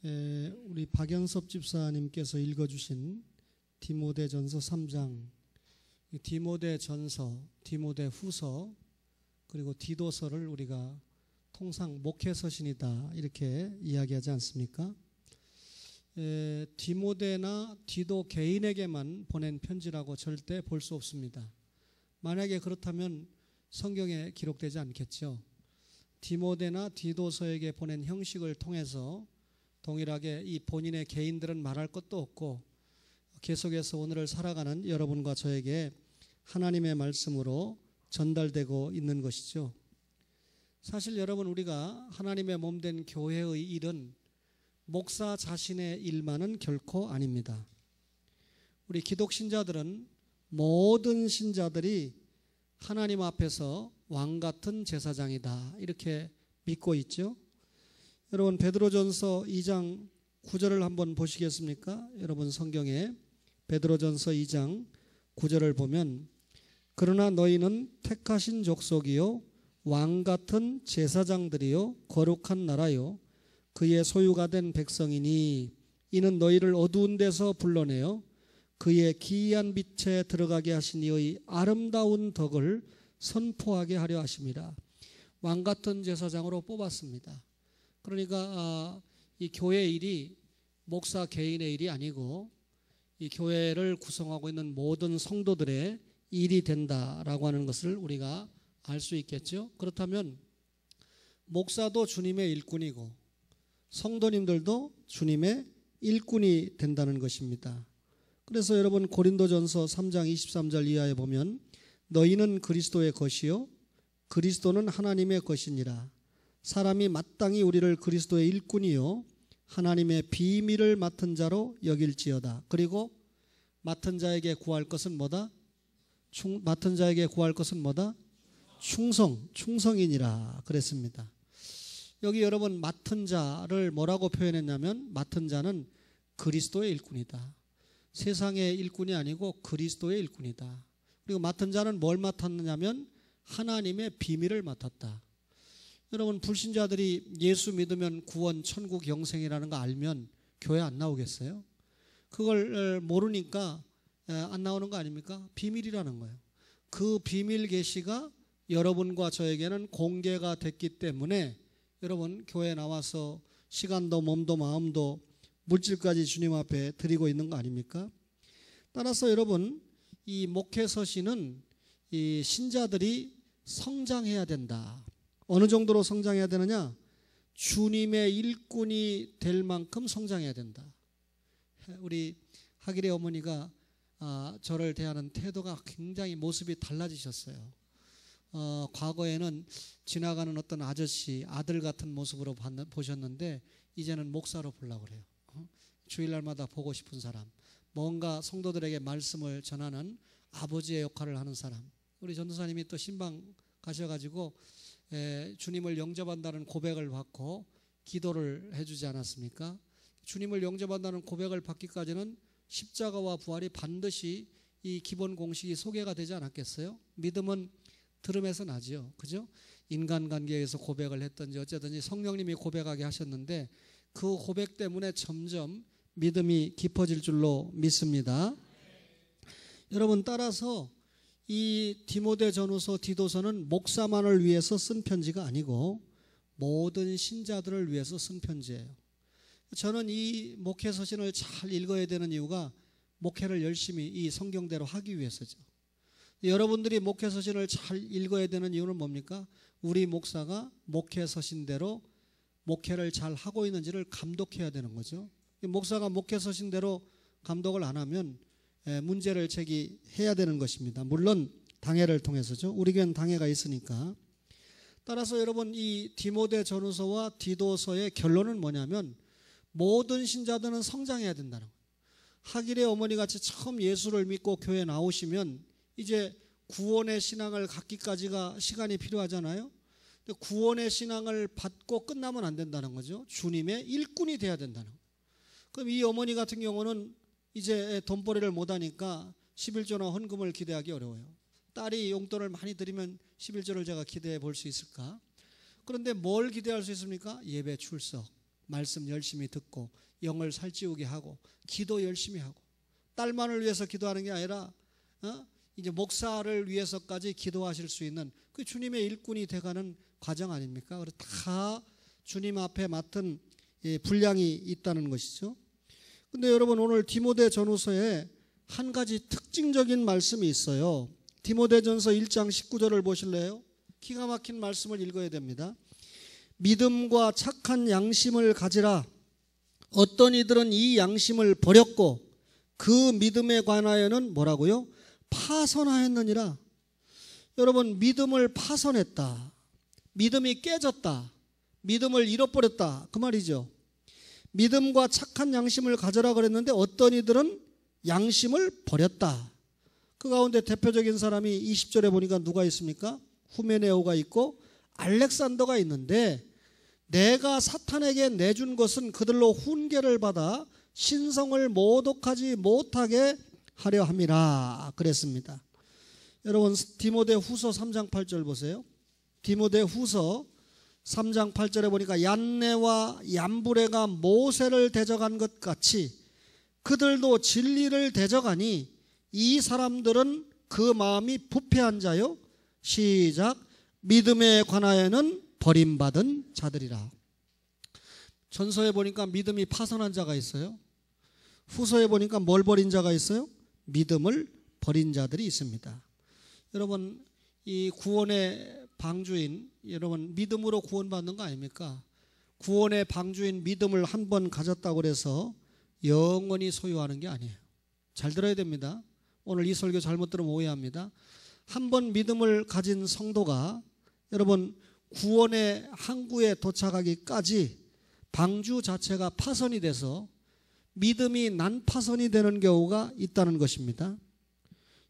우리 박연섭 집사님께서 읽어주신 디모데전서 3장, 디모데전서, 디모데후서, 그리고 디도서를 우리가 통상 목회서신이다 이렇게 이야기하지 않습니까? 디모데나 디도 개인에게만 보낸 편지라고 절대 볼 수 없습니다. 만약에 그렇다면 성경에 기록되지 않겠죠. 디모데나 디도서에게 보낸 형식을 통해서 동일하게 이 본인의 개인들은 말할 것도 없고 계속해서 오늘을 살아가는 여러분과 저에게 하나님의 말씀으로 전달되고 있는 것이죠. 사실 여러분, 우리가 하나님의 몸된 교회의 일은 목사 자신의 일만은 결코 아닙니다. 우리 기독 신자들은 모든 신자들이 하나님 앞에서 왕 같은 제사장이다 이렇게 믿고 있죠. 여러분, 베드로전서 2장 9절을 한번 보시겠습니까? 여러분 성경에 베드로전서 2장 9절을 보면, 그러나 너희는 택하신 족속이요 왕 같은 제사장들이요 거룩한 나라요 그의 소유가 된 백성이니 이는 너희를 어두운 데서 불러내어 그의 기이한 빛에 들어가게 하신 이의 아름다운 덕을 선포하게 하려 하심이라. 왕 같은 제사장으로 뽑았습니다. 그러니까 이 교회 일이 목사 개인의 일이 아니고 이 교회를 구성하고 있는 모든 성도들의 일이 된다라고 하는 것을 우리가 알 수 있겠죠. 그렇다면 목사도 주님의 일꾼이고 성도님들도 주님의 일꾼이 된다는 것입니다. 그래서 여러분, 고린도전서 3장 23절 이하에 보면 너희는 그리스도의 것이요 그리스도는 하나님의 것이니라. 사람이 마땅히 우리를 그리스도의 일꾼이요 하나님의 비밀을 맡은 자로 여길지어다. 그리고 맡은 자에게 구할 것은 뭐다? 맡은 자에게 구할 것은 뭐다? 충성이니라 그랬습니다. 여기 여러분, 맡은 자를 뭐라고 표현했냐면 맡은 자는 그리스도의 일꾼이다. 세상의 일꾼이 아니고 그리스도의 일꾼이다. 그리고 맡은 자는 뭘 맡았느냐면 하나님의 비밀을 맡았다. 여러분, 불신자들이 예수 믿으면 구원, 천국, 영생이라는 거 알면 교회 안 나오겠어요? 그걸 모르니까 안 나오는 거 아닙니까? 비밀이라는 거예요. 그 비밀 계시가 여러분과 저에게는 공개가 됐기 때문에 여러분, 교회에 나와서 시간도 몸도 마음도 물질까지 주님 앞에 드리고 있는 거 아닙니까? 따라서 여러분, 이 목회서신은 이 신자들이 성장해야 된다. 어느 정도로 성장해야 되느냐? 주님의 일꾼이 될 만큼 성장해야 된다. 우리 하길의 어머니가 저를 대하는 태도가 굉장히 모습이 달라지셨어요. 과거에는 지나가는 어떤 아저씨, 아들 같은 모습으로 보셨는데 이제는 목사로 보려고 그래요. 주일날마다 보고 싶은 사람, 뭔가 성도들에게 말씀을 전하는 아버지의 역할을 하는 사람. 우리 전도사님이 또 신방 가셔가지고 주님을 영접한다는 고백을 받고 기도를 해주지 않았습니까? 주님을 영접한다는 고백을 받기까지는 십자가와 부활이 반드시 이 기본 공식이 소개가 되지 않았겠어요? 믿음은 들음에서 나죠. 그죠? 인간관계에서 고백을 했든지 어쨌든지 성령님이 고백하게 하셨는데 그 고백 때문에 점점 믿음이 깊어질 줄로 믿습니다. 여러분, 따라서 이 디모데전후서, 디도서는 목사만을 위해서 쓴 편지가 아니고 모든 신자들을 위해서 쓴 편지예요. 저는 이 목회서신을 잘 읽어야 되는 이유가 목회를 열심히 이 성경대로 하기 위해서죠. 여러분들이 목회서신을 잘 읽어야 되는 이유는 뭡니까? 우리 목사가 목회서신대로 목회를 잘 하고 있는지를 감독해야 되는 거죠. 목사가 목회서신대로 감독을 안 하면 문제를 제기해야 되는 것입니다. 물론 당회를 통해서죠. 우리 교회는 당회가 있으니까. 따라서 여러분, 이 디모데전후서와 디도서의 결론은 뭐냐면 모든 신자들은 성장해야 된다는 거예요. 하길의 어머니같이 처음 예수를 믿고 교회에 나오시면 이제 구원의 신앙을 갖기까지가 시간이 필요하잖아요. 근데 구원의 신앙을 받고 끝나면 안 된다는 거죠. 주님의 일꾼이 돼야 된다는 거예요. 그럼 이 어머니 같은 경우는 이제 돈벌이를 못하니까 11조나 헌금을 기대하기 어려워요. 딸이 용돈을 많이 드리면 11조를 제가 기대해 볼 수 있을까? 그런데 뭘 기대할 수 있습니까? 예배 출석, 말씀 열심히 듣고 영을 살찌우게 하고 기도 열심히 하고 딸만을 위해서 기도하는 게 아니라 이제 목사를 위해서까지 기도하실 수 있는 그 주님의 일꾼이 돼가는 과정 아닙니까? 그래서 다 주님 앞에 맡은 분량이 있다는 것이죠. 근데 여러분 오늘 디모데 전후서에 한 가지 특징적인 말씀이 있어요. 디모데전서 1장 19절을 보실래요? 기가 막힌 말씀을 읽어야 됩니다. 믿음과 착한 양심을 가지라. 어떤 이들은 이 양심을 버렸고 그 믿음에 관하여는 뭐라고요? 파선하였느니라. 여러분 믿음을 파선했다. 믿음이 깨졌다. 믿음을 잃어버렸다. 그 말이죠. 믿음과 착한 양심을 가져라 그랬는데 어떤 이들은 양심을 버렸다. 그 가운데 대표적인 사람이 20절에 보니까 누가 있습니까? 후메네오가 있고 알렉산더가 있는데 내가 사탄에게 내준 것은 그들로 훈계를 받아 신성을 모독하지 못하게 하려 함이라 그랬습니다. 여러분 디모데 후서 3장 8절 보세요. 디모데 후서 3장 8절에 보니까 얀네와 얀브레가 모세를 대적한 것 같이 그들도 진리를 대적하니 이 사람들은 그 마음이 부패한 자요. 시작. 믿음에 관하여는 버림받은 자들이라. 전서에 보니까 믿음이 파선한 자가 있어요. 후서에 보니까 뭘 버린 자가 있어요? 믿음을 버린 자들이 있습니다. 여러분 이 구원의 방주인 여러분 믿음으로 구원받는 거 아닙니까? 구원의 방주인 믿음을 한 번 가졌다고 해서 영원히 소유하는 게 아니에요. 잘 들어야 됩니다. 오늘 이 설교 잘못 들으면 오해합니다. 한 번 믿음을 가진 성도가 여러분 구원의 항구에 도착하기까지 방주 자체가 파선이 돼서 믿음이 난파선이 되는 경우가 있다는 것입니다.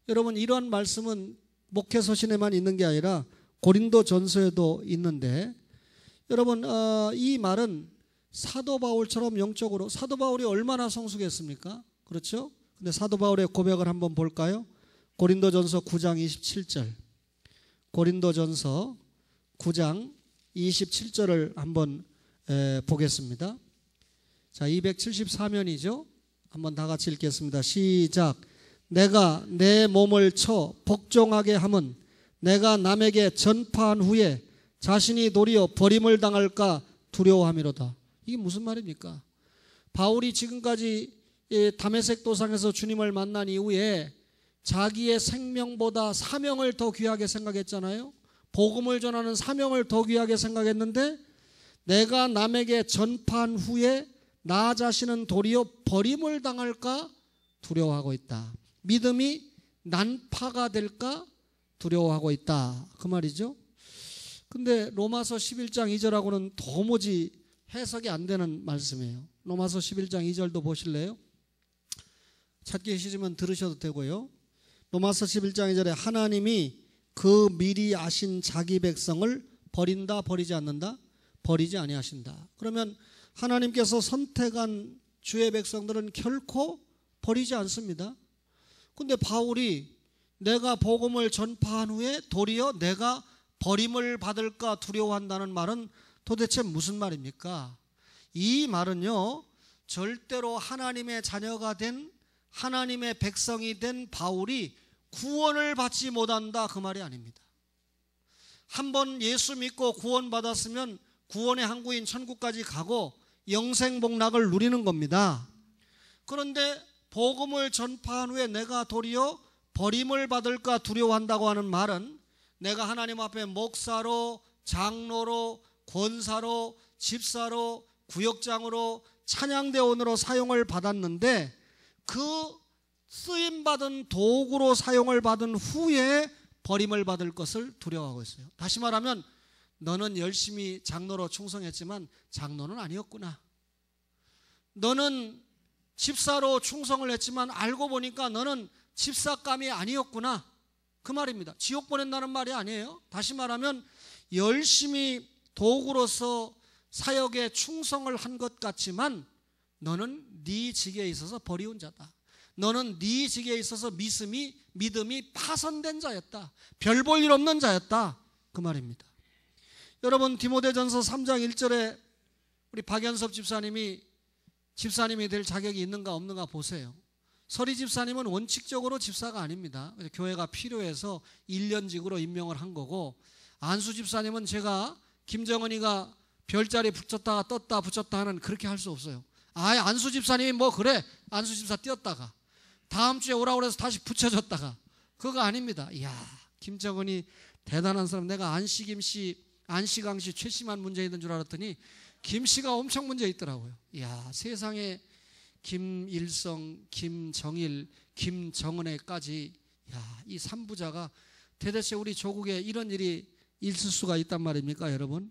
여러분 이러한 말씀은 목회서신에만 있는 게 아니라 고린도 전서에도 있는데 여러분 이 말은 사도 바울처럼 영적으로 사도 바울이 얼마나 성숙했습니까? 그렇죠? 근데 사도 바울의 고백을 한번 볼까요? 고린도전서 9장 27절 고린도전서 9장 27절을 한번 보겠습니다. 자 274면이죠. 한번 다 같이 읽겠습니다. 시작. 내가 내 몸을 쳐 복종하게 함은 내가 남에게 전파한 후에 자신이 도리어 버림을 당할까 두려워함이로다. 이게 무슨 말입니까? 바울이 지금까지 다메섹 도상에서 주님을 만난 이후에 자기의 생명보다 사명을 더 귀하게 생각했잖아요. 복음을 전하는 사명을 더 귀하게 생각했는데 내가 남에게 전파한 후에 나 자신은 도리어 버림을 당할까 두려워하고 있다. 믿음이 난파가 될까 두려워하고 있다. 그 말이죠. 근데 로마서 11장 2절하고는 도무지 해석이 안 되는 말씀이에요. 로마서 11장 2절도 보실래요? 찾기 싫으면 들으셔도 되고요. 로마서 11장 2절에 하나님이 그 미리 아신 자기 백성을 버린다 버리지 않는다? 버리지 아니하신다. 그러면 하나님께서 선택한 주의 백성들은 결코 버리지 않습니다. 근데 바울이 내가 복음을 전파한 후에 도리어 내가 버림을 받을까 두려워한다는 말은 도대체 무슨 말입니까? 이 말은요 절대로 하나님의 자녀가 된 하나님의 백성이 된 바울이 구원을 받지 못한다 그 말이 아닙니다. 한번 예수 믿고 구원받았으면 구원의 항구인 천국까지 가고 영생복락을 누리는 겁니다. 그런데 복음을 전파한 후에 내가 도리어 버림을 받을까 두려워한다고 하는 말은 내가 하나님 앞에 목사로 장로로 권사로 집사로 구역장으로 찬양대원으로 사용을 받았는데 그 쓰임받은 도구로 사용을 받은 후에 버림을 받을 것을 두려워하고 있어요. 다시 말하면 너는 열심히 장로로 충성했지만 장로는 아니었구나. 너는 집사로 충성을 했지만 알고 보니까 너는 집사감이 아니었구나. 그 말입니다. 지옥 보낸다는 말이 아니에요. 다시 말하면 열심히 도구로서 사역에 충성을 한 것 같지만 너는 네 직에 있어서 버리운 자다. 너는 네 직에 있어서 믿음이 파선된 자였다. 별 볼 일 없는 자였다. 그 말입니다. 여러분 디모데전서 3장 1절에 우리 박연섭 집사님이 될 자격이 있는가 없는가 보세요. 서리 집사님은 원칙적으로 집사가 아닙니다. 교회가 필요해서 1년직으로 임명을 한 거고, 안수 집사님은 제가 김정은이가 별자리 붙였다가 떴다 붙였다 하는, 그렇게 할 수 없어요. 안수 집사님이 뭐 그래, 안수 집사 띄었다가 다음 주에 오라고 해서 다시 붙여줬다가, 그거 아닙니다. 이야, 김정은이 대단한 사람. 내가 안시강 씨 최심한 문제 있는 줄 알았더니 김씨가 엄청 문제 있더라고요. 이야, 세상에 김일성, 김정일, 김정은에까지, 이 3부자가 대대체 우리 조국에 이런 일이 있을 수가 있단 말입니까, 여러분?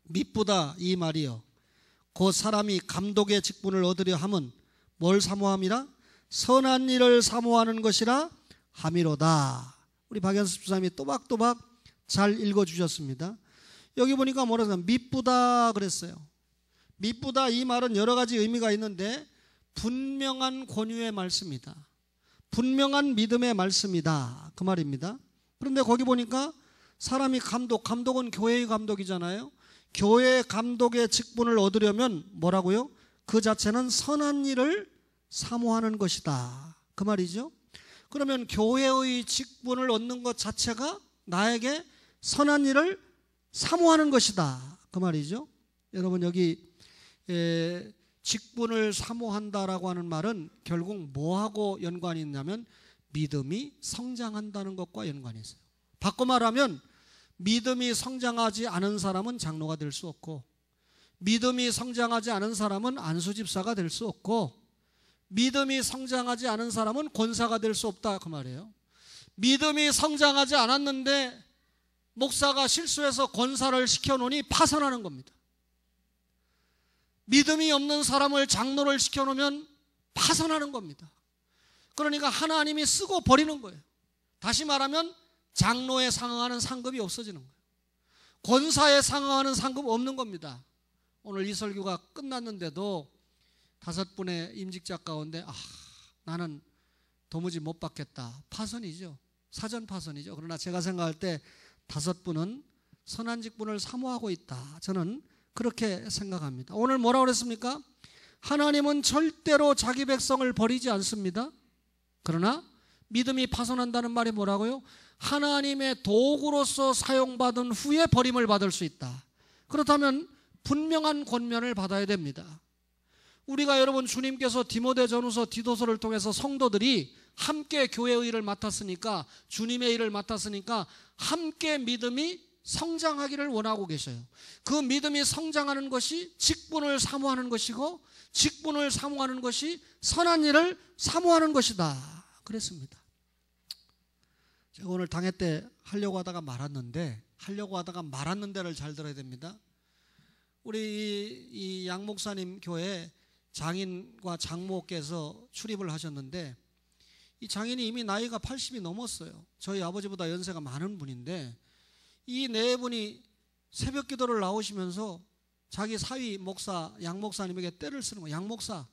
미쁘다 이 말이요, 그 사람이 감독의 직분을 얻으려 함은 뭘 사모함이라? 선한 일을 사모하는 것이라 함이로다. 우리 박연습 집사님이 또박또박 잘 읽어주셨습니다. 여기 보니까 뭐라고 미쁘다 그랬어요. 미쁘다 이 말은 여러 가지 의미가 있는데 분명한 권유의 말씀이다, 분명한 믿음의 말씀이다, 그 말입니다. 그런데 거기 보니까 사람이 감독은 교회의 감독이잖아요. 교회 감독의 직분을 얻으려면 뭐라고요? 그 자체는 선한 일을 사모하는 것이다, 그 말이죠. 그러면 교회의 직분을 얻는 것 자체가 나에게 선한 일을 사모하는 것이다, 그 말이죠. 여러분, 여기 직분을 사모한다라고 하는 말은 결국 뭐하고 연관이 있냐면 믿음이 성장한다는 것과 연관이 있어요. 바꿔 말하면 믿음이 성장하지 않은 사람은 장로가 될 수 없고, 믿음이 성장하지 않은 사람은 안수집사가 될 수 없고, 믿음이 성장하지 않은 사람은 권사가 될 수 없다, 그 말이에요. 믿음이 성장하지 않았는데 목사가 실수해서 권사를 시켜놓으니 파산하는 겁니다. 믿음이 없는 사람을 장로를 시켜놓으면 파산하는 겁니다. 그러니까 하나님이 쓰고 버리는 거예요. 다시 말하면 장로에 상응하는 상급이 없어지는 거예요. 권사에 상응하는 상급 없는 겁니다. 오늘 이 설교가 끝났는데도 5분의 임직자 가운데 나는 도무지 못 받겠다, 파선이죠. 사전 파선이죠. 그러나 제가 생각할 때 5분은 선한 직분을 사모하고 있다, 저는 그렇게 생각합니다. 오늘 뭐라고 그랬습니까? 하나님은 절대로 자기 백성을 버리지 않습니다. 그러나 믿음이 파손한다는 말이 뭐라고요? 하나님의 도구로서 사용받은 후에 버림을 받을 수 있다. 그렇다면 분명한 권면을 받아야 됩니다. 우리가 여러분, 주님께서 디모데전후서, 디도서를 통해서 성도들이 함께 교회의 일을 맡았으니까, 주님의 일을 맡았으니까 함께 믿음이 성장하기를 원하고 계셔요. 그 믿음이 성장하는 것이 직분을 사모하는 것이고, 직분을 사모하는 것이 선한 일을 사모하는 것이다, 그랬습니다. 제가 오늘 당회 때 하려고 하다가 말았는데를 잘 들어야 됩니다. 우리 이 양 목사님 교회에 장인과 장모께서 출입을 하셨는데, 이 장인이 이미 나이가 80이 넘었어요. 저희 아버지보다 연세가 많은 분인데, 이 네 분이 새벽 기도를 나오시면서 자기 사위 목사, 양 목사님에게 떼를 쓰는 거예요. 양 목사,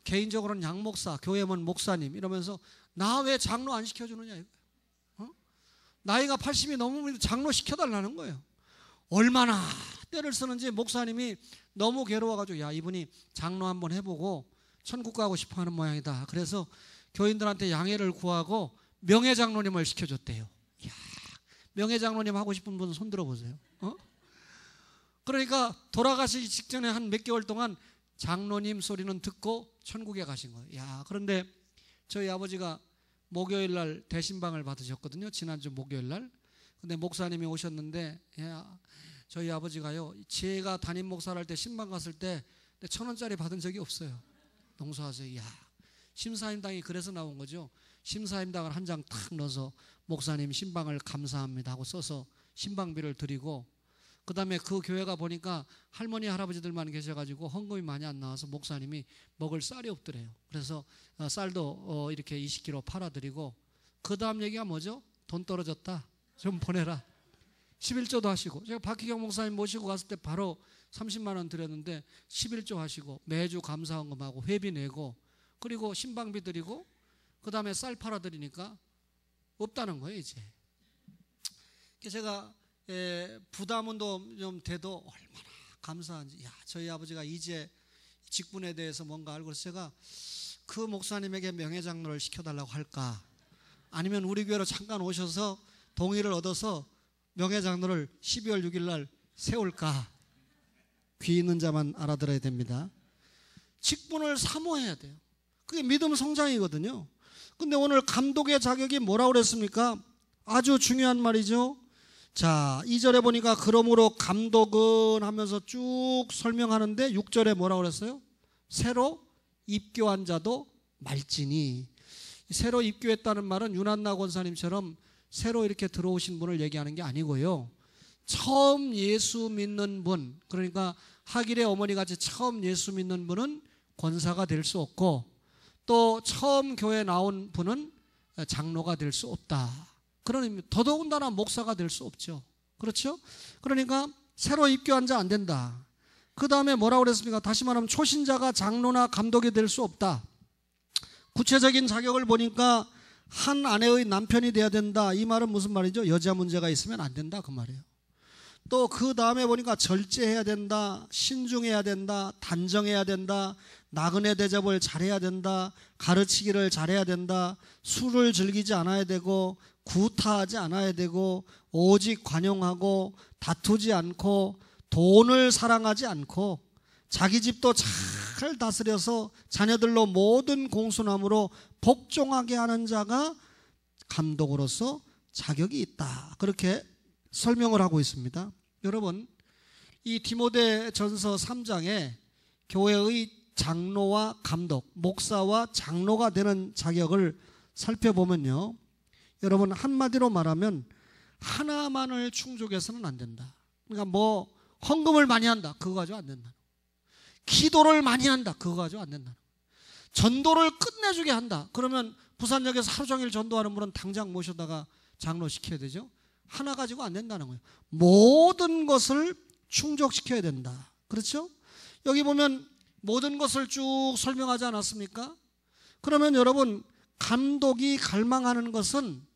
개인적으로는 양 목사, 교회면 목사님 이러면서 나 왜 장로 안 시켜주느냐 이거예요. 나이가 80이 넘으면 장로 시켜달라는 거예요. 얼마나 떼를 쓰는지 목사님이 너무 괴로워가지고, 야, 이분이 장로 한번 해보고 천국 가고 싶어하는 모양이다. 그래서 교인들한테 양해를 구하고 명예장로님을 시켜줬대요. 이야, 명예장로님 하고 싶은 분 손 들어보세요. 그러니까 돌아가시기 직전에 한 몇 개월 동안 장로님 소리는 듣고 천국에 가신 거예요. 야, 그런데 저희 아버지가 목요일 날 대신방을 받으셨거든요. 지난주 목요일 날. 근데 목사님이 오셨는데, 야, 저희 아버지가요, 제가 담임 목사를 할 때 신방 갔을 때 1,000원짜리 받은 적이 없어요. 농수하세요. 야, 심사임당이 그래서 나온 거죠. 심사임당을 한 장 탁 넣어서 목사님 신방을 감사합니다 하고 써서 신방비를 드리고, 그 다음에 그 교회가 보니까 할머니 할아버지들만 계셔가지고 헌금이 많이 안 나와서 목사님이 먹을 쌀이 없더래요. 그래서 쌀도 이렇게 20kg 팔아드리고, 그 다음 얘기가 뭐죠? 돈 떨어졌다, 좀 보내라. 11조도 하시고, 제가 박희경 목사님 모시고 갔을 때 바로 30만 원 드렸는데 11조 하시고, 매주 감사헌금하고 회비 내고, 그리고 신방비 드리고, 그 다음에 쌀 팔아드리니까 없다는 거예요. 이제 제가 부담은 좀 돼도 얼마나 감사한지, 야, 저희 아버지가 이제 직분에 대해서 뭔가 알고 있어서 제가 그 목사님에게 명예장로를 시켜달라고 할까, 아니면 우리 교회로 잠깐 오셔서 동의를 얻어서 명예장로를 12월 6일 날 세울까. 귀 있는 자만 알아들어야 됩니다. 직분을 사모해야 돼요. 그게 믿음 성장이거든요. 근데 오늘 감독의 자격이 뭐라고 그랬습니까? 아주 중요한 말이죠. 자, 2절에 보니까 그러므로 감독은 하면서 쭉 설명하는데 6절에 뭐라고 그랬어요? 새로 입교한 자도 말지니. 새로 입교했다는 말은 유난나 권사님처럼 새로 이렇게 들어오신 분을 얘기하는 게 아니고요, 처음 예수 믿는 분, 그러니까 하길의 어머니같이 처음 예수 믿는 분은 권사가 될 수 없고, 또 처음 교회 나온 분은 장로가 될 수 없다. 그러니 더더군다나 목사가 될 수 없죠. 그렇죠? 그러니까 새로 입교한 자 안 된다. 그 다음에 뭐라고 그랬습니까? 다시 말하면 초신자가 장로나 감독이 될 수 없다. 구체적인 자격을 보니까 한 아내의 남편이 돼야 된다. 이 말은 무슨 말이죠? 여자 문제가 있으면 안 된다, 그 말이에요. 또 그 다음에 보니까 절제해야 된다, 신중해야 된다, 단정해야 된다, 나그네 대접을 잘해야 된다, 가르치기를 잘해야 된다, 술을 즐기지 않아야 되고, 구타하지 않아야 되고, 오직 관용하고, 다투지 않고, 돈을 사랑하지 않고, 자기 집도 잘 다스려서 자녀들로 모든 공손함으로 복종하게 하는 자가 감독으로서 자격이 있다. 그렇게 설명을 하고 있습니다. 여러분, 이 디모데전서 3장에 교회의 장로와 감독, 목사와 장로가 되는 자격을 살펴보면요, 여러분, 한마디로 말하면 하나만을 충족해서는 안 된다. 그러니까 뭐 헌금을 많이 한다, 그거 가지고 안 된다. 기도를 많이 한다, 그거 가지고 안 된다. 전도를 끝내주게 한다, 그러면 부산역에서 하루 종일 전도하는 분은 당장 모셔다가 장로 시켜야 되죠. 하나 가지고 안 된다는 거예요. 모든 것을 충족시켜야 된다. 그렇죠? 여기 보면 모든 것을 쭉 설명하지 않았습니까? 그러면 여러분, 감독이 갈망하는 것은,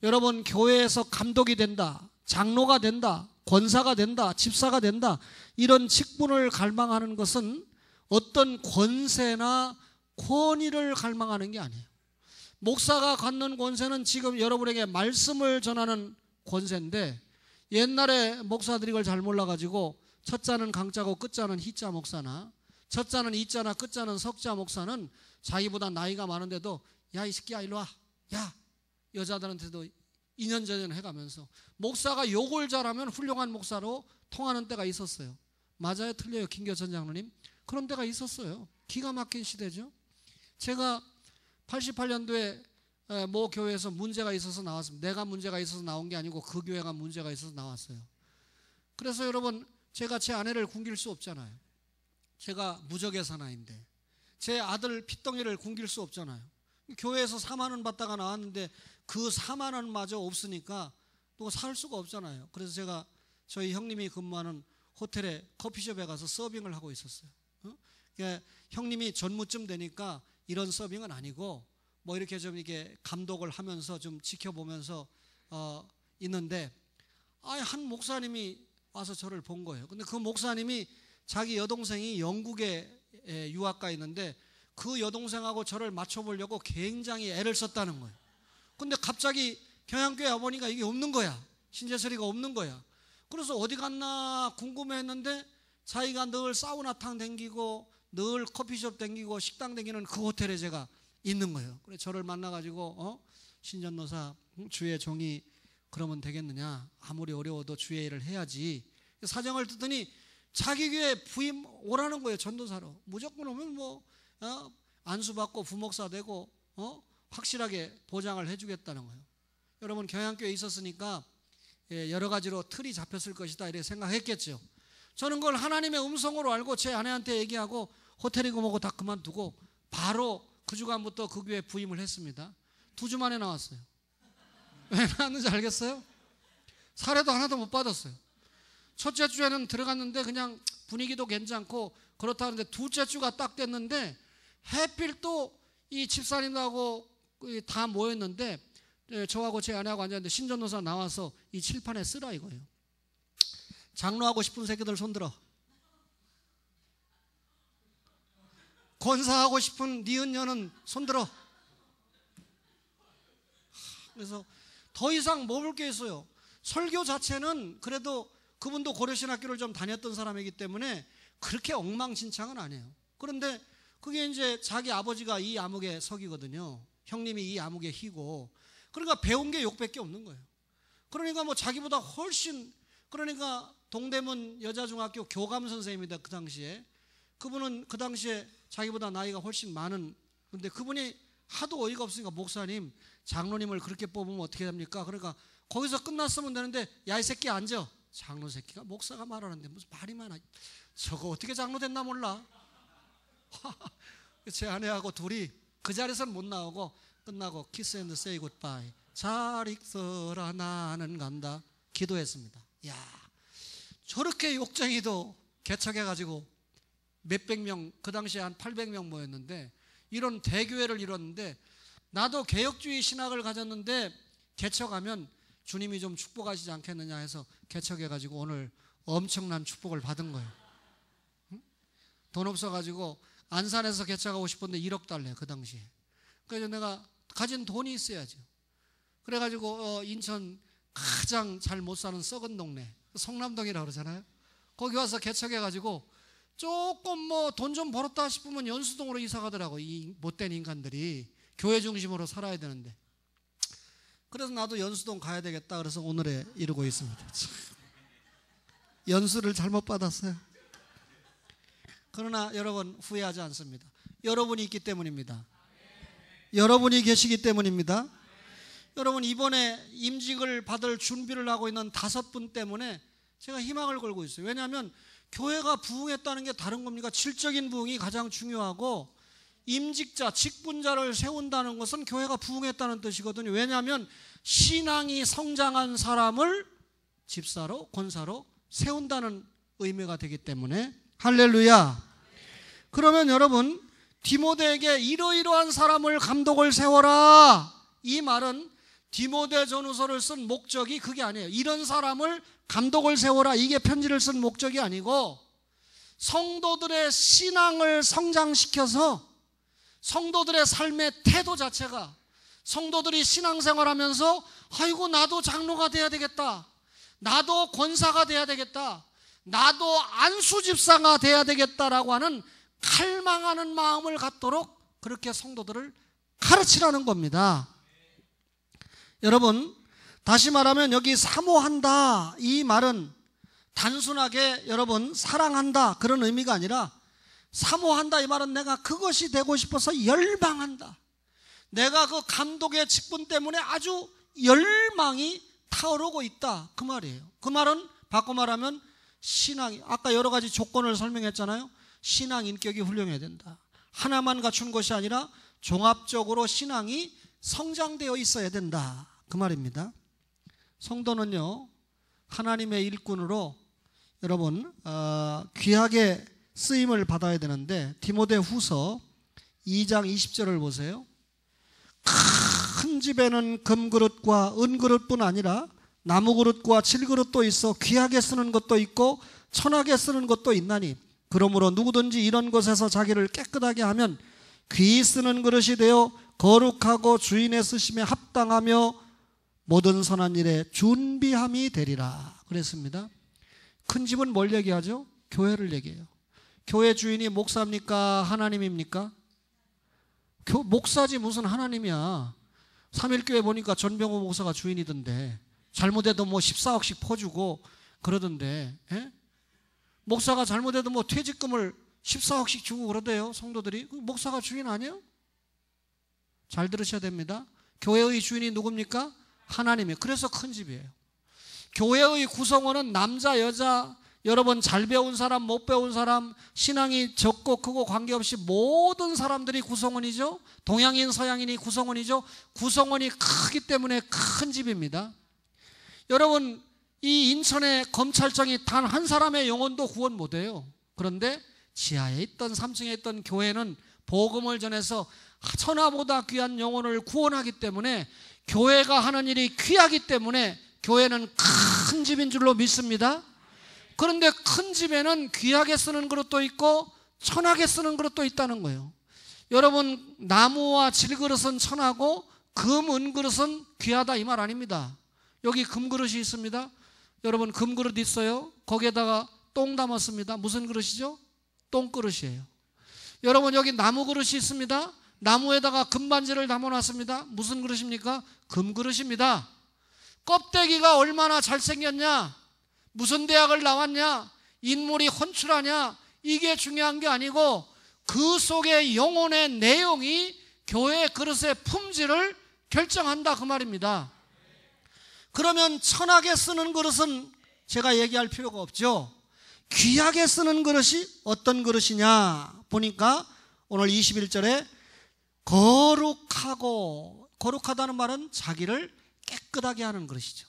여러분 교회에서 감독이 된다, 장로가 된다, 권사가 된다, 집사가 된다, 이런 직분을 갈망하는 것은 어떤 권세나 권위를 갈망하는 게 아니에요. 목사가 갖는 권세는 지금 여러분에게 말씀을 전하는 권세인데, 옛날에 목사들이 이걸 잘 몰라가지고 첫 자는 강자고 끝 자는 희자 목사나, 첫 자는 이자나 끝 자는 석자 목사는 자기보다 나이가 많은데도 야, 이 새끼야 일로 와, 야, 여자들한테도 인연전연 해가면서 목사가 욕을 잘하면 훌륭한 목사로 통하는 때가 있었어요. 맞아요, 틀려요, 김교천 장로님? 그런 때가 있었어요. 기가 막힌 시대죠. 제가 88년도에 모 교회에서 문제가 있어서 나왔습니다. 내가 문제가 있어서 나온 게 아니고 그 교회가 문제가 있어서 나왔어요. 그래서 여러분, 제가 제 아내를 굶길 수 없잖아요. 제가 무적의 사나인데 제 아들 핏덩이를 굶길 수 없잖아요. 교회에서 4만 원 받다가 나왔는데 그 4만 원마저 없으니까 또 살 수가 없잖아요. 그래서 제가 저희 형님이 근무하는 호텔에 커피숍에 가서 서빙을 하고 있었어요. 그러니까 형님이 전무쯤 되니까 이런 서빙은 아니고 뭐 이렇게 좀 이렇게 감독을 하면서 좀 지켜보면서 있는데, 한 목사님이 와서 저를 본 거예요. 근데 그 목사님이 자기 여동생이 영국에 유학가 있는데 그 여동생하고 저를 맞춰보려고 굉장히 애를 썼다는 거예요. 근데 갑자기 경양교회 어머니가 이게 없는 거야. 신재설이가 없는 거야. 그래서 어디 갔나 궁금해했는데 자기가 늘 사우나탕 댕기고 늘 커피숍 댕기고 식당 댕기는 그 호텔에 제가 있는 거예요. 그래서 저를 만나가지고 신전노사, 주의 종이 그러면 되겠느냐, 아무리 어려워도 주의 일을 해야지. 사정을 듣더니 자기 교회 부임 오라는 거예요. 전도사로. 무조건 오면 뭐 안수받고 부목사 되고 확실하게 보장을 해주겠다는 거예요. 여러분, 경양교회에 있었으니까 여러 가지로 틀이 잡혔을 것이다 이렇게 생각했겠죠. 저는 그걸 하나님의 음성으로 알고 제 아내한테 얘기하고 호텔이고 뭐고 다 그만두고 바로 그 주간부터 그 교회에 부임을 했습니다. 2주 만에 나왔어요. 왜 나왔는지 알겠어요? 사례도 하나도 못 받았어요. 첫째 주에는 들어갔는데 그냥 분위기도 괜찮고 그렇다는데 둘째 주가 딱 됐는데 해필 또 이 집사님하고 다 모였는데 저하고 제 아내하고 앉았는데 신전노사 나와서 이 칠판에 쓰라 이거예요. 장로하고 싶은 새끼들 손들어. 권사하고 싶은 니은녀는 손들어. 그래서 더 이상 뭐 볼 게 있어요. 설교 자체는 그래도 그분도 고려신학교를 좀 다녔던 사람이기 때문에 그렇게 엉망진창은 아니에요. 그런데 그게 이제 자기 아버지가 이 암흑의 석이거든요. 형님이 이 암흑의 희고. 그러니까 배운 게 욕밖에 없는 거예요. 그러니까 뭐 자기보다 훨씬, 그러니까 동대문 여자중학교 교감 선생님이다, 그 당시에. 그분은 그 당시에 자기보다 나이가 훨씬 많은, 근데 그분이 하도 어이가 없으니까 목사님, 장로님을 그렇게 뽑으면 어떻게 됩니까? 그러니까 거기서 끝났으면 되는데, 야, 이 새끼 앉아. 장로 새끼가 목사가 말하는데 무슨 말이 많아. 저거 어떻게 장로 됐나 몰라. 제 아내하고 둘이 그 자리에서는 못 나오고 끝나고 키스 앤드 세이 굿바이. 잘 있어라 나는 간다 기도했습니다. 야, 저렇게 욕쟁이도 개척해가지고 몇백 명, 그 당시에 한 800명 모였는데 이런 대교회를 이뤘는데, 나도 개혁주의 신학을 가졌는데 개척하면 주님이 좀 축복하시지 않겠느냐 해서 개척해가지고 오늘 엄청난 축복을 받은 거예요. 응? 돈 없어가지고 안산에서 개척하고 싶었는데 1억 달래, 그 당시에. 그래서 내가 가진 돈이 있어야죠. 그래가지고 인천 가장 잘 못 사는 썩은 동네, 성남동이라고 그러잖아요. 거기 와서 개척해가지고 조금 뭐 돈 좀 벌었다 싶으면 연수동으로 이사 가더라고. 이 못된 인간들이 교회 중심으로 살아야 되는데. 그래서 나도 연수동 가야 되겠다. 그래서 오늘에 이르고 있습니다. 연수를 잘못 받았어요. 그러나 여러분 후회하지 않습니다. 여러분이 있기 때문입니다. 여러분이 계시기 때문입니다. 여러분 이번에 임직을 받을 준비를 하고 있는 5분 때문에 제가 희망을 걸고 있어요. 왜냐하면 교회가 부흥했다는 게 다른 겁니까? 질적인 부흥이 가장 중요하고, 임직자, 직분자를 세운다는 것은 교회가 부흥했다는 뜻이거든요. 왜냐하면 신앙이 성장한 사람을 집사로, 권사로 세운다는 의미가 되기 때문에. 할렐루야. 그러면 여러분, 디모데에게 이러이러한 사람을 감독을 세워라, 이 말은 디모데 전후서를 쓴 목적이 그게 아니에요. 이런 사람을 감독을 세워라, 이게 편지를 쓴 목적이 아니고, 성도들의 신앙을 성장시켜서 성도들의 삶의 태도 자체가, 성도들이 신앙생활하면서 아이고 나도 장로가 돼야 되겠다, 나도 권사가 돼야 되겠다, 나도 안수집사가 돼야 되겠다라고 하는 갈망하는 마음을 갖도록 그렇게 성도들을 가르치라는 겁니다. 여러분, 다시 말하면 여기 사모한다, 이 말은 단순하게 여러분 사랑한다 그런 의미가 아니라, 사모한다 이 말은 내가 그것이 되고 싶어서 열망한다, 내가 그 감독의 직분 때문에 아주 열망이 타오르고 있다, 그 말이에요. 그 말은 바꿔 말하면 신앙이, 아까 여러 가지 조건을 설명했잖아요. 신앙 인격이 훌륭해야 된다. 하나만 갖춘 것이 아니라 종합적으로 신앙이 성장되어 있어야 된다, 그 말입니다. 성도는요, 하나님의 일꾼으로 여러분 귀하게 쓰임을 받아야 되는데, 디모데 후서 2장 20절을 보세요. 큰 집에는 금그릇과 은그릇뿐 아니라 나무그릇과 질그릇도 있어 귀하게 쓰는 것도 있고 천하게 쓰는 것도 있나니, 그러므로 누구든지 이런 것에서 자기를 깨끗하게 하면 귀히 쓰는 그릇이 되어 거룩하고 주인의 쓰심에 합당하며 모든 선한 일에 준비함이 되리라 그랬습니다. 큰 집은 뭘 얘기하죠? 교회를 얘기해요. 교회 주인이 목사입니까? 하나님입니까? 목사지 무슨 하나님이야. 3.1교회 보니까 전병호 목사가 주인이던데, 잘못해도 뭐 14억씩 퍼주고 그러던데, 에? 목사가 잘못해도 뭐 퇴직금을 14억씩 주고 그러대요, 성도들이. 목사가 주인 아니에요? 잘 들으셔야 됩니다. 교회의 주인이 누굽니까? 하나님이에요. 그래서 큰 집이에요. 교회의 구성원은 남자, 여자, 여러분 잘 배운 사람, 못 배운 사람, 신앙이 적고 크고 관계없이 모든 사람들이 구성원이죠. 동양인, 서양인이 구성원이죠. 구성원이 크기 때문에 큰 집입니다. 여러분, 이 인천의 검찰청이 단 한 사람의 영혼도 구원 못해요. 그런데 지하에 있던 3층에 있던 교회는 복음을 전해서 천하보다 귀한 영혼을 구원하기 때문에, 교회가 하는 일이 귀하기 때문에 교회는 큰 집인 줄로 믿습니다. 그런데 큰 집에는 귀하게 쓰는 그릇도 있고 천하게 쓰는 그릇도 있다는 거예요. 여러분, 나무와 질그릇은 천하고 금, 은그릇은 귀하다 이 말 아닙니다. 여기 금그릇이 있습니다. 여러분, 금그릇 있어요? 거기에다가 똥 담았습니다. 무슨 그릇이죠? 똥그릇이에요. 여러분, 여기 나무 그릇이 있습니다. 나무에다가 금반지를 담아놨습니다. 무슨 그릇입니까? 금그릇입니다. 껍데기가 얼마나 잘생겼냐, 무슨 대학을 나왔냐, 인물이 헌출하냐, 이게 중요한 게 아니고 그 속의 영혼의 내용이 교회 그릇의 품질을 결정한다 그 말입니다. 그러면 천하게 쓰는 그릇은 제가 얘기할 필요가 없죠. 귀하게 쓰는 그릇이 어떤 그릇이냐 보니까 오늘 21절에 거룩하고, 거룩하다는 말은 자기를 깨끗하게 하는 그릇이죠.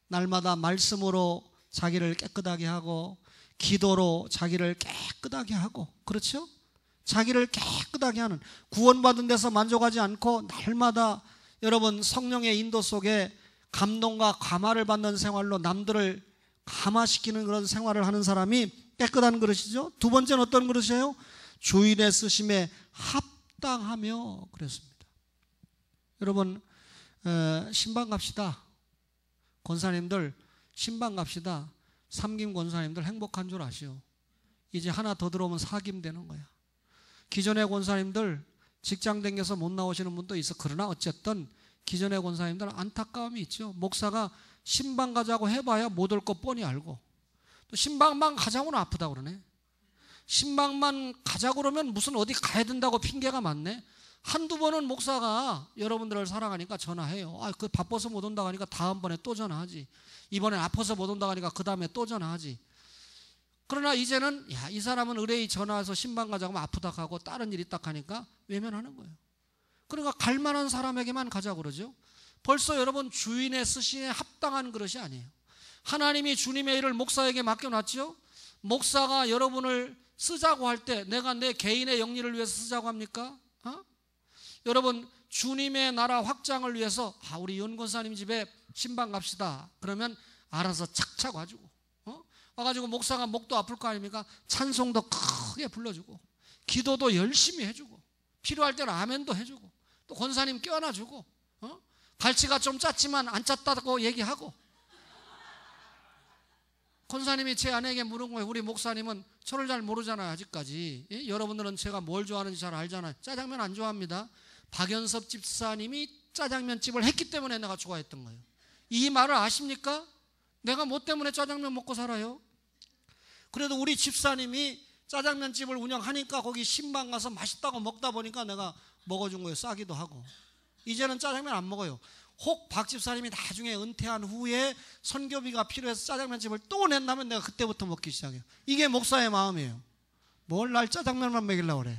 날마다 말씀으로 자기를 깨끗하게 하고 기도로 자기를 깨끗하게 하고, 그렇죠? 자기를 깨끗하게 하는, 구원받은 데서 만족하지 않고 날마다 여러분 성령의 인도 속에 감동과 감화를 받는 생활로 남들을 감화시키는 그런 생활을 하는 사람이 깨끗한 그릇이죠. 두 번째는 어떤 그릇이에요? 주인의 쓰심에 합당하며 그랬습니다. 여러분, 신방 갑시다. 권사님들 신방 갑시다. 삼김 권사님들 행복한 줄 아시오. 이제 하나 더 들어오면 사김 되는 거야. 기존의 권사님들 직장 다녀서 못 나오시는 분도 있어. 그러나 어쨌든 기존의 권사님들은 안타까움이 있죠. 목사가 신방 가자고 해봐야 못 올 거 뻔히 알고, 또 신방만 가자고는 아프다고 그러네. 신방만 가자고 그러면 무슨 어디 가야 된다고 핑계가 많네. 한두 번은 목사가 여러분들을 사랑하니까 전화해요. 그 바빠서 못 온다고 하니까 다음번에 또 전화하지. 이번엔 아파서 못 온다고 하니까 그 다음에 또 전화하지. 그러나 이제는 이 사람은 의뢰이 전화해서 신방 가자고 하면 아프다 하고 다른 일이 딱 하니까 외면하는 거예요. 그러니까 갈만한 사람에게만 가자고 그러죠. 벌써 여러분 주인의 쓰심에 합당한 그릇이 아니에요. 하나님이 주님의 일을 목사에게 맡겨놨죠. 목사가 여러분을 쓰자고 할 때 내가 내 개인의 영리를 위해서 쓰자고 합니까? 여러분, 주님의 나라 확장을 위해서 우리 연권사님 집에 신방 갑시다. 그러면 알아서 착착 와주고, 와가지고 목사가 목도 아플 거 아닙니까? 찬송도 크게 불러주고, 기도도 열심히 해주고, 필요할 때는 아멘도 해주고, 또 권사님 껴안아주고, 갈치가 좀 짰지만 안 짰다고 얘기하고. 권사님이 제 아내에게 물은 거예요. 우리 목사님은 저를 잘 모르잖아요 아직까지. 여러분들은 제가 뭘 좋아하는지 잘 알잖아요. 짜장면 안 좋아합니다. 박연섭 집사님이 짜장면집을 했기 때문에 내가 좋아했던 거예요. 이 말을 아십니까? 내가 뭐 때문에 짜장면 먹고 살아요? 그래도 우리 집사님이 짜장면집을 운영하니까 거기 신방 가서 맛있다고 먹다 보니까 내가 먹어준 거예요. 싸기도 하고. 이제는 짜장면 안 먹어요. 혹 박 집사님이 나중에 은퇴한 후에 선교비가 필요해서 짜장면집을 또 낸다면 내가 그때부터 먹기 시작해요. 이게 목사의 마음이에요. 뭘 날 짜장면만 먹이려고 그래.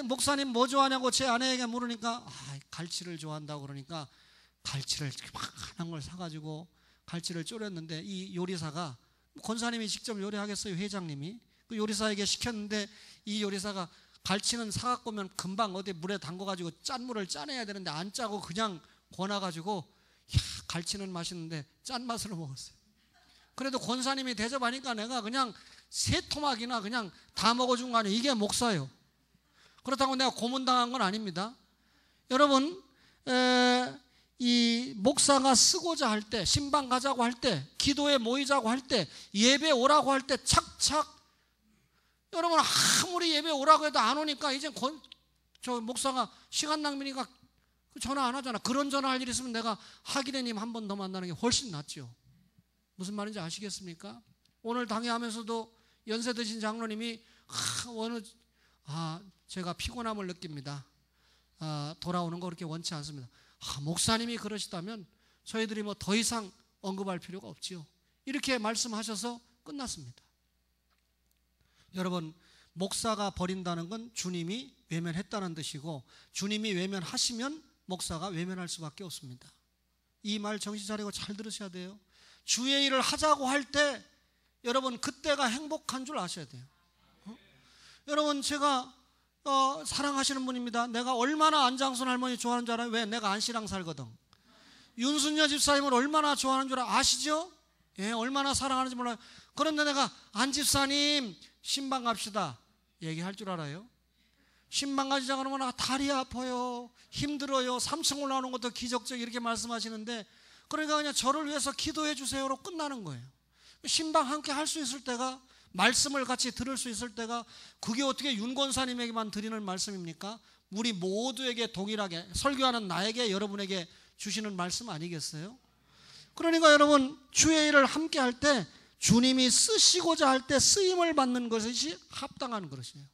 목사님 뭐 좋아하냐고 제 아내에게 물으니까 갈치를 좋아한다고 그러니까 갈치를 많은 걸 사가지고 갈치를 졸였는데, 이 요리사가, 권사님이 직접 요리하겠어요? 회장님이 그 요리사에게 시켰는데, 이 요리사가 갈치는 사갖고 오면 금방 어디 물에 담궈가지고 짠물을 짜내야 되는데 안 짜고 그냥 권아가지고 갈치는 맛있는데 짠맛으로 먹었어요. 그래도 권사님이 대접하니까 내가 그냥 세 토막이나 그냥 다 먹어준 거 아니에요. 이게 목사예요. 그렇다고 내가 고문당한 건 아닙니다. 여러분, 이 목사가 쓰고자 할 때, 신방 가자고 할 때, 기도에 모이자고 할 때, 예배 오라고 할 때 착착, 여러분 아무리 예배 오라고 해도 안 오니까 이제 저 목사가 시간 낭비니까 전화 안 하잖아. 그런 전화할 일 있으면 내가 하기래님 한 번 더 만나는 게 훨씬 낫죠. 무슨 말인지 아시겠습니까? 오늘 당회하면서도 연세 드신 장로님이 제가 피곤함을 느낍니다. 돌아오는 거 그렇게 원치 않습니다. 목사님이 그러시다면 저희들이 뭐 더 이상 언급할 필요가 없지요. 이렇게 말씀하셔서 끝났습니다. 여러분, 목사가 버린다는 건 주님이 외면했다는 뜻이고, 주님이 외면하시면 목사가 외면할 수밖에 없습니다. 이 말 정신 차리고 잘 들으셔야 돼요. 주의 일을 하자고 할 때 여러분 그때가 행복한 줄 아셔야 돼요. 여러분, 제가 사랑하시는 분입니다. 내가 얼마나 안장순 할머니 좋아하는 줄 알아요? 왜? 내가 안씨랑 살거든. 윤순녀 집사님을 얼마나 좋아하는 줄 아시죠? 얼마나 사랑하는지 몰라요. 그런데 내가 안 집사님 신방 갑시다 얘기할 줄 알아요? 신방 가자 그러면 아, 다리 아파요, 힘들어요, 3층 올라오는 것도 기적적 이렇게 말씀하시는데, 그러니까 그냥 저를 위해서 기도해 주세요로 끝나는 거예요. 신방 함께 할 수 있을 때가, 말씀을 같이 들을 수 있을 때가, 그게 어떻게 윤 권사님에게만 드리는 말씀입니까? 우리 모두에게 동일하게, 설교하는 나에게, 여러분에게 주시는 말씀 아니겠어요? 그러니까 여러분, 주의 일을 함께 할 때 주님이 쓰시고자 할 때 쓰임을 받는 것이 합당한 그릇이에요.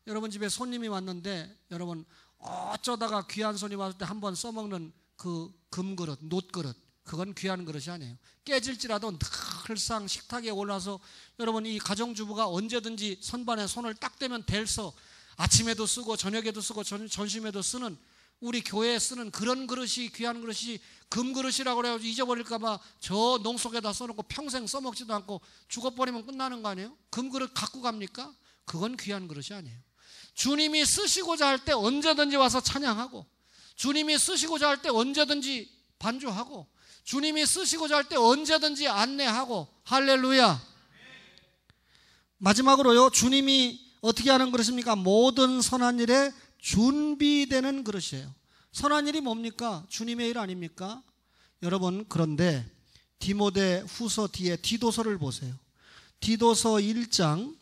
여러분 집에 손님이 왔는데, 여러분 어쩌다가 귀한 손님 왔을 때 한번 써먹는 그 금그릇, 놋그릇, 그건 귀한 그릇이 아니에요. 깨질지라도 늘상 식탁에 올라서, 여러분 이 가정주부가 언제든지 선반에 손을 딱 대면 댈서 아침에도 쓰고 저녁에도 쓰고 점심에도 쓰는, 우리 교회에 쓰는 그런 그릇이 귀한 그릇이 금그릇이라고 그래가지고 잊어버릴까봐 저 농 속에다 써놓고 평생 써먹지도 않고 죽어버리면 끝나는 거 아니에요? 금그릇 갖고 갑니까? 그건 귀한 그릇이 아니에요. 주님이 쓰시고자 할 때 언제든지 와서 찬양하고, 주님이 쓰시고자 할 때 언제든지 반주하고, 주님이 쓰시고자 할 때 언제든지 안내하고. 할렐루야. 마지막으로요, 주님이 어떻게 하는 그릇입니까? 모든 선한 일에 준비되는 그릇이에요. 선한 일이 뭡니까? 주님의 일 아닙니까? 여러분, 그런데 디모데 후서 뒤에 디도서를 보세요. 디도서 1장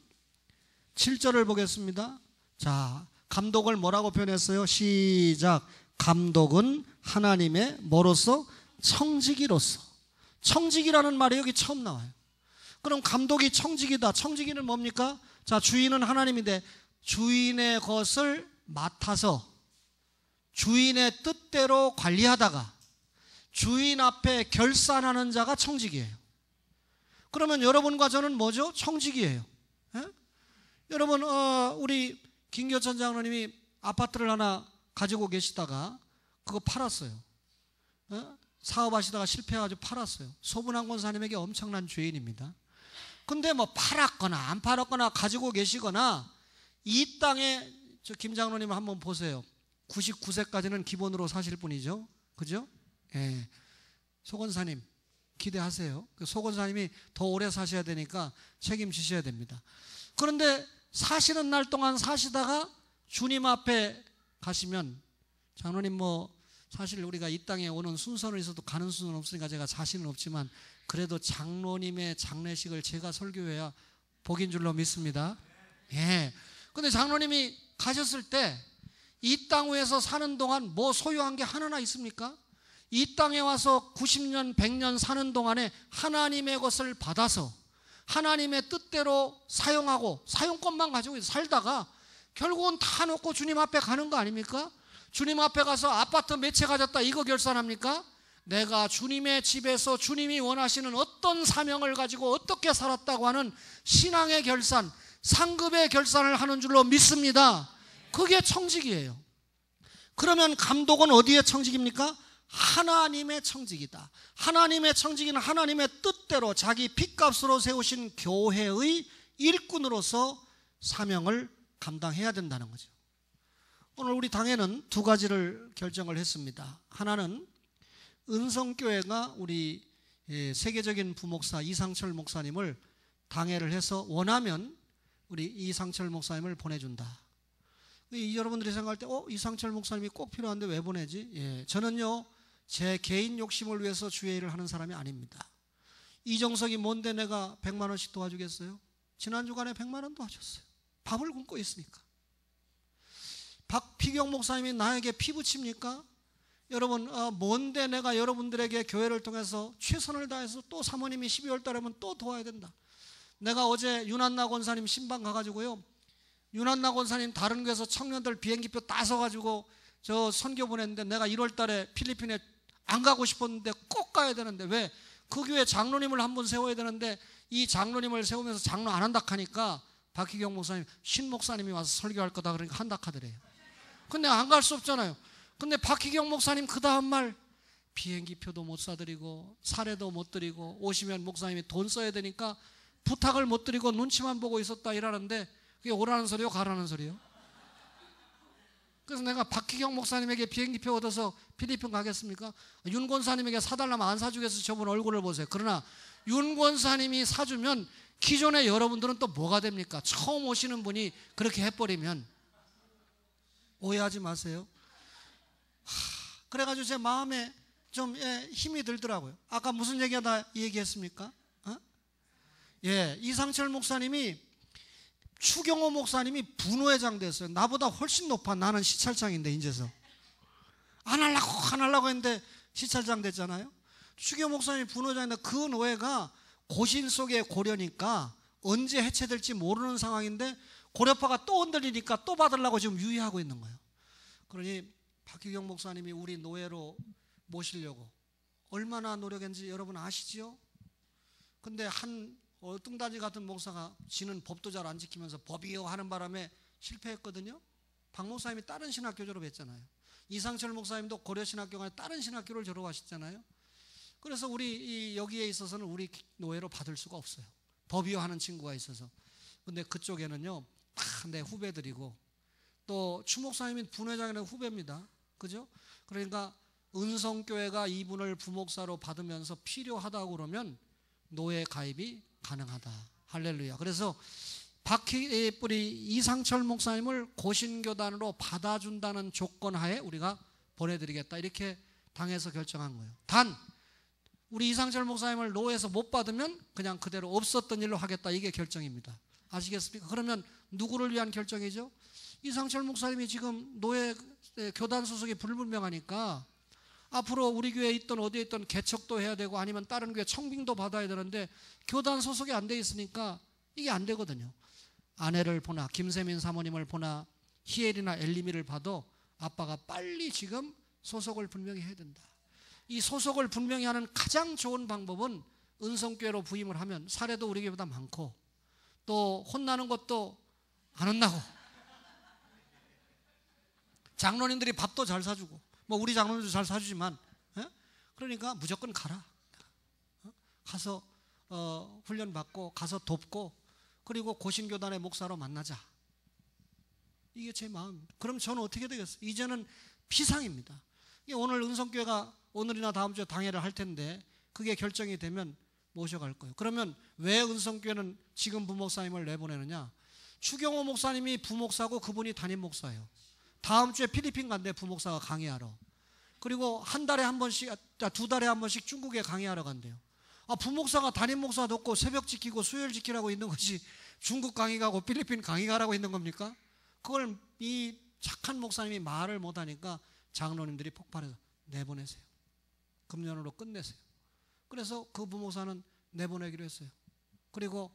7절을 보겠습니다. 자, 감독을 뭐라고 표현했어요? 시작. 감독은 하나님의 뭐로서? 청지기로서. 청지기라는 말이 여기 처음 나와요. 그럼 감독이 청지기다. 청지기는 뭡니까? 자, 주인은 하나님인데 주인의 것을 맡아서 주인의 뜻대로 관리하다가 주인 앞에 결산하는 자가 청지기예요. 그러면 여러분과 저는 뭐죠? 청지기예요. 예? 여러분, 우리 김교천 장로님이 아파트를 하나 가지고 계시다가 그거 팔았어요. 사업하시다가 실패해가지고 팔았어요. 소분한 권사님에게 엄청난 죄인입니다. 근데 뭐 팔았거나 안 팔았거나 가지고 계시거나, 이 땅에, 저 김 장로님 한번 보세요. 99세까지는 기본으로 사실 분이죠. 그죠? 예. 소 권사님 기대하세요. 소 권사님이 더 오래 사셔야 되니까 책임지셔야 됩니다. 그런데 사시는 날 동안 사시다가 주님 앞에 가시면, 장로님 뭐 사실 우리가 이 땅에 오는 순서는 있어도 가는 순서는 없으니까 제가 자신은 없지만 그래도 장로님의 장례식을 제가 설교해야 복인 줄로 믿습니다. 예. 근데 장로님이 가셨을 때 이 땅 위에서 사는 동안 뭐 소유한 게 하나나 있습니까? 이 땅에 와서 90년, 100년 사는 동안에 하나님의 것을 받아서 하나님의 뜻대로 사용하고 사용권만 가지고 살다가 결국은 다 놓고 주님 앞에 가는 거 아닙니까? 주님 앞에 가서 아파트 몇 채 가졌다 이거 결산합니까? 내가 주님의 집에서 주님이 원하시는 어떤 사명을 가지고 어떻게 살았다고 하는 신앙의 결산, 상급의 결산을 하는 줄로 믿습니다. 그게 청직이에요. 그러면 감독은 어디의 청직입니까? 하나님의 청직이다. 하나님의 청직은 하나님의 뜻대로 자기 핏값으로 세우신 교회의 일꾼으로서 사명을 감당해야 된다는 거죠. 오늘 우리 당회는 두 가지를 결정을 했습니다. 하나는 은성교회가 우리 세계적인 부목사 이상철 목사님을 당회를 해서 원하면 우리 이상철 목사님을 보내준다. 여러분들이 생각할 때 이상철 목사님이 꼭 필요한데 왜 보내지? 예, 저는요 제 개인 욕심을 위해서 주의 일을 하는 사람이 아닙니다. 이정석이 뭔데 내가 100만 원씩 도와주겠어요? 지난 주간에 100만 원 도와줬어요. 밥을 굶고 있으니까. 박피경 목사님이 나에게 피 붙입니까? 여러분, 뭔데 내가 여러분들에게 교회를 통해서 최선을 다해서 또 사모님이 12월 달에면 또 도와야 된다. 내가 어제 윤한나 권사님 신방 가가지고요, 윤한나 권사님 다른 교회에서 청년들 비행기표 따서가지고 저 선교 보냈는데 내가 1월 달에 필리핀에 안 가고 싶었는데 꼭 가야 되는데, 왜? 그 교회 장로님을 한 분 세워야 되는데 이 장로님을 세우면서 장로 안 한다 하니까 박희경 목사님, 신 목사님이 와서 설교할 거다 그러니까 한다 하더래요. 근데 안 갈 수 없잖아요. 근데 박희경 목사님 그 다음 말, 비행기표도 못 사드리고 사례도 못 드리고 오시면 목사님이 돈 써야 되니까 부탁을 못 드리고 눈치만 보고 있었다 이러는데, 그게 오라는 소리요 가라는 소리요? 그래서 내가 박희경 목사님에게 비행기표 얻어서 필리핀 가겠습니까? 윤 권사님에게 사달라면 안 사주겠어요. 저분 얼굴을 보세요. 그러나 윤 권사님이 사주면 기존에 여러분들은 또 뭐가 됩니까? 처음 오시는 분이 그렇게 해버리면 오해하지 마세요. 그래가지고 제 마음에 좀 힘이 들더라고요. 아까 무슨 얘기하다 얘기했습니까? 이상철 목사님이, 추경호 목사님이 분회장 됐어요. 나보다 훨씬 높아. 나는 시찰장인데 이제서 안 하려고 했는데 시찰장 됐잖아요. 추경호 목사님이 분회장인데 그 노예가 고신 속의 고려니까 언제 해체될지 모르는 상황인데 고려파가 또 흔들리니까 또 받으려고 지금 유의하고 있는 거예요. 그러니 박희경 목사님이 우리 노예로 모시려고 얼마나 노력했는지 여러분 아시지요? 근데 한 뚱다지 같은 목사가 지는 법도 잘 안 지키면서 법이요 하는 바람에 실패했거든요. 박 목사님이 다른 신학교 졸업했잖아요. 이상철 목사님도 고려신학교가 다른 신학교를 졸업하셨잖아요. 그래서 우리 여기에 있어서는 우리 노예로 받을 수가 없어요. 법이요 하는 친구가 있어서. 근데 그쪽에는요 다 내 후배들이고, 또 추 목사님이 분회장이라는 후배입니다. 그죠? 그러니까 은성교회가 이분을 부목사로 받으면서 필요하다고 그러면 노예 가입이 가능하다. 할렐루야. 그래서 우리 이상철 목사님을 고신교단으로 받아준다는 조건 하에 우리가 보내드리겠다. 이렇게 당에서 결정한 거예요. 단 우리 이상철 목사님을 노예에서 못 받으면 그냥 그대로 없었던 일로 하겠다. 이게 결정입니다. 아시겠습니까? 그러면 누구를 위한 결정이죠? 이상철 목사님이 지금 노예 교단 소속이 불분명하니까 앞으로 우리 교회에 있던 어디에 있던 개척도 해야 되고 아니면 다른 교회 청빙도 받아야 되는데 교단 소속이 안 돼 있으니까 이게 안 되거든요. 아내를 보나 김세민 사모님을 보나 히엘이나 엘리미를 봐도 아빠가 빨리 지금 소속을 분명히 해야 된다. 이 소속을 분명히 하는 가장 좋은 방법은 은성교회로 부임을 하면 사례도 우리 교회보다 많고 또 혼나는 것도 안 혼나고 장로님들이 밥도 잘 사주고 뭐 우리 장로님도 잘 사주지만 그러니까 무조건 가라. 가서 훈련 받고 가서 돕고 그리고 고신교단의 목사로 만나자. 이게 제 마음입니다. 그럼 저는 어떻게 되겠어요? 이제는 피상입니다. 오늘 은성교회가 오늘이나 다음 주에 당회를 할 텐데 그게 결정이 되면 모셔갈 거예요. 그러면 왜 은성교회는 지금 부목사님을 내보내느냐? 추경호 목사님이 부목사고 그분이 담임 목사예요. 다음 주에 필리핀 간대 부목사가 강의하러. 그리고 한 달에 한 번씩, 두 달에 한 번씩 중국에 강의하러 간대요. 부목사가 담임 목사 돕고 새벽 지키고 수요일 지키라고 있는 것이 중국 강의 가고 필리핀 강의 가라고 있는 겁니까? 그걸 이 착한 목사님이 말을 못하니까 장로님들이 폭발해서 내보내세요. 금년으로 끝내세요. 그래서 그 부목사는 내보내기로 했어요. 그리고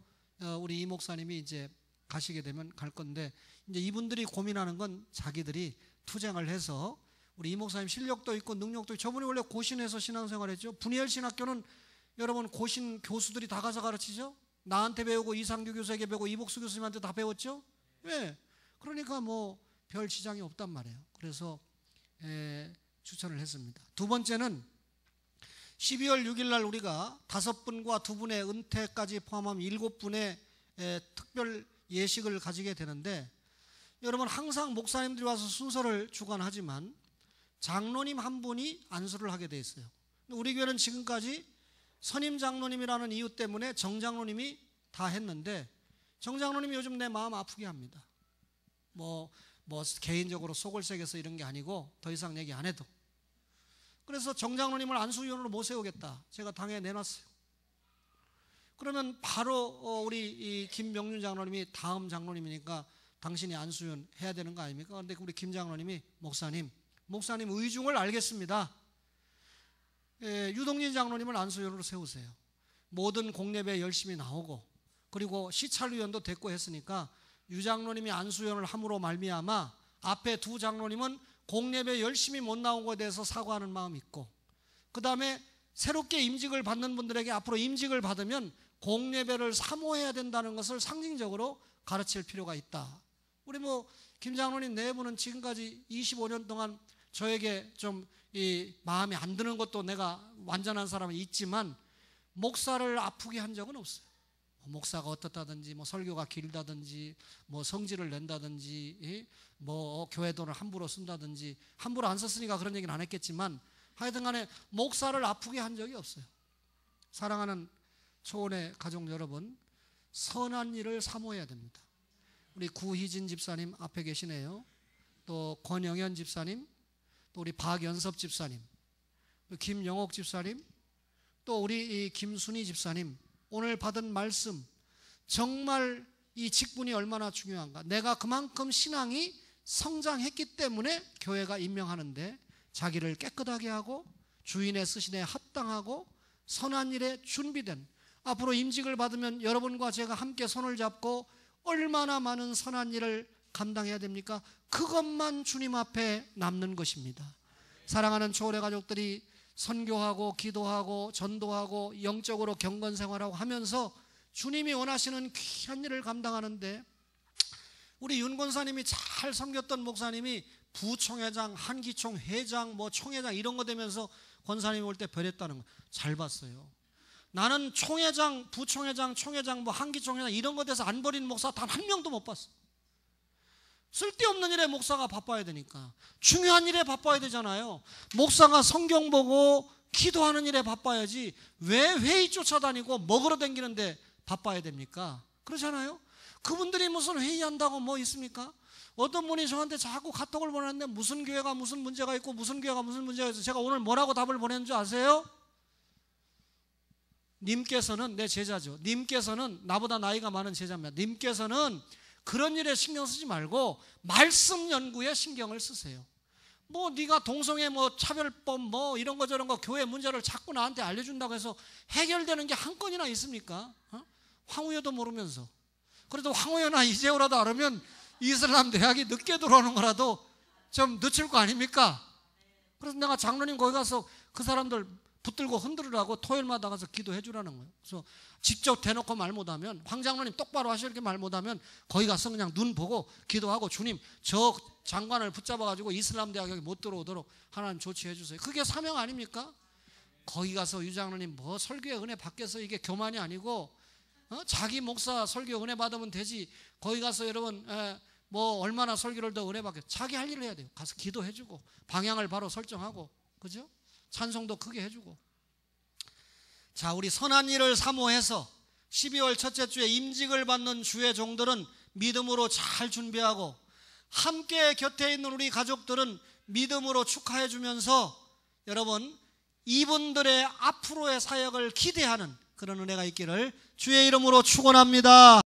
우리 이 목사님이 이제 가시게 되면 갈 건데 이제 이분들이 고민하는 건 자기들이 투쟁을 해서 우리 이 목사님 실력도 있고 능력도 있고 저분이 원래 고신에서 신앙생활했죠. 분이엘 신학교는 여러분 고신 교수들이 다 가서 가르치죠. 나한테 배우고 이상규 교수에게 배우고 이복수 교수님한테 다 배웠죠. 왜? 그러니까 뭐 별 지장이 없단 말이에요. 그래서 추천을 했습니다. 두 번째는 12월 6일 날 우리가 5분과 2분의 은퇴까지 포함하면 7분의 특별 예식을 가지게 되는데 여러분 항상 목사님들이 와서 순서를 주관하지만 장로님 한 분이 안수를 하게 돼 있어요. 우리 교회는 지금까지 선임 장로님이라는 이유 때문에 정장로님이 다 했는데 정장로님이 요즘 내 마음 아프게 합니다. 뭐 개인적으로 속을 새겨서 이런 게 아니고 더 이상 얘기 안 해도. 그래서 정장로님을 안수위원으로 못 세우겠다. 제가 당에 내놨어요. 그러면 바로 우리 이 김명륜 장로님이 다음 장로님이니까 당신이 안수위원 해야 되는 거 아닙니까? 그런데 우리 김 장로님이 목사님 의중을 알겠습니다. 유동진 장로님을 안수위원으로 세우세요. 모든 공예배 열심히 나오고 그리고 시찰위원도 됐고 했으니까 유 장로님이 안수위원을 함으로 말미암아 앞에 두 장로님은 공예배 열심히 못 나온 것에 대해서 사과하는 마음이 있고 그 다음에 새롭게 임직을 받는 분들에게 앞으로 임직을 받으면 공예배를 사모해야 된다는 것을 상징적으로 가르칠 필요가 있다. 우리 김 장로님 네 분은 지금까지 25년 동안 저에게 좀 이 마음에 안 드는 것도 내가 완전한 사람은 있지만 목사를 아프게 한 적은 없어요. 목사가 어떻다든지 설교가 길다든지 성질을 낸다든지 교회 돈을 함부로 쓴다든지 함부로 안 썼으니까 그런 얘기는 안 했겠지만 하여튼 간에 목사를 아프게 한 적이 없어요. 사랑하는 초원의 가족 여러분, 선한 일을 사모해야 됩니다. 우리 구희진 집사님 앞에 계시네요. 또 권영현 집사님, 또 우리 박연섭 집사님, 또 김영옥 집사님, 또 우리 김순희 집사님, 오늘 받은 말씀 정말 이 직분이 얼마나 중요한가. 내가 그만큼 신앙이 성장했기 때문에 교회가 임명하는데 자기를 깨끗하게 하고 주인의 쓰신에 합당하고 선한 일에 준비된, 앞으로 임직을 받으면 여러분과 제가 함께 손을 잡고 얼마나 많은 선한 일을 감당해야 됩니까? 그것만 주님 앞에 남는 것입니다. 사랑하는 초월의 가족들이 선교하고 기도하고 전도하고 영적으로 경건 생활하고 하면서 주님이 원하시는 귀한 일을 감당하는데, 우리 윤 권사님이 잘 섬겼던 목사님이 부총회장, 한기총 회장, 뭐 총회장 이런 거 되면서 권사님이 올 때 변했다는 거 잘 봤어요. 나는 총회장, 부총회장, 총회장, 뭐 한기총회장 이런 거 돼서 안 버린 목사 단 한 명도 못 봤어. 쓸데없는 일에 목사가 바빠야 되니까. 중요한 일에 바빠야 되잖아요. 목사가 성경 보고 기도하는 일에 바빠야지 왜 회의 쫓아다니고 먹으러 다니는데 바빠야 됩니까? 그렇잖아요. 그분들이 무슨 회의한다고 뭐 있습니까? 어떤 분이 저한테 자꾸 카톡을 보냈는데 무슨 교회가 무슨 문제가 있고 무슨 교회가 무슨 문제가 있어. 제가 오늘 뭐라고 답을 보냈는 줄 아세요? 님께서는, 내 제자죠, 님께서는 나보다 나이가 많은 제자입니다. 님께서는 그런 일에 신경 쓰지 말고 말씀 연구에 신경을 쓰세요. 뭐 네가 동성애 뭐 차별법 뭐 이런 거 저런 거 교회 문제를 자꾸 나한테 알려준다고 해서 해결되는 게 한 건이나 있습니까? 황우여도 모르면서. 그래도 황우여나 이재호라도 알으면 이슬람 대학이 늦게 들어오는 거라도 좀 늦출 거 아닙니까? 그래서 내가 장로님 거기 가서 그 사람들 붙들고 흔들으라고 토요일마다 가서 기도해 주라는 거예요. 그래서 직접 대놓고 말 못하면, 황 장로님 똑바로 하시오 이렇게 말 못하면 거기 가서 그냥 눈 보고 기도하고, 주님 저 장관을 붙잡아가지고 이슬람 대학에 못 들어오도록 하나님 조치해 주세요. 그게 사명 아닙니까? 거기 가서 유 장로님 뭐 설교의 은혜 받겠어, 이게 교만이 아니고 자기 목사 설교 은혜 받으면 되지. 거기 가서 여러분 뭐 얼마나 설교를 더 은혜 받겠어. 자기 할 일을 해야 돼요. 가서 기도해 주고 방향을 바로 설정하고, 그죠? 찬송도 크게 해주고. 자, 우리 선한 일을 사모해서 12월 첫째 주에 임직을 받는 주의 종들은 믿음으로 잘 준비하고, 함께 곁에 있는 우리 가족들은 믿음으로 축하해 주면서 여러분 이분들의 앞으로의 사역을 기대하는 그런 은혜가 있기를 주의 이름으로 축원합니다.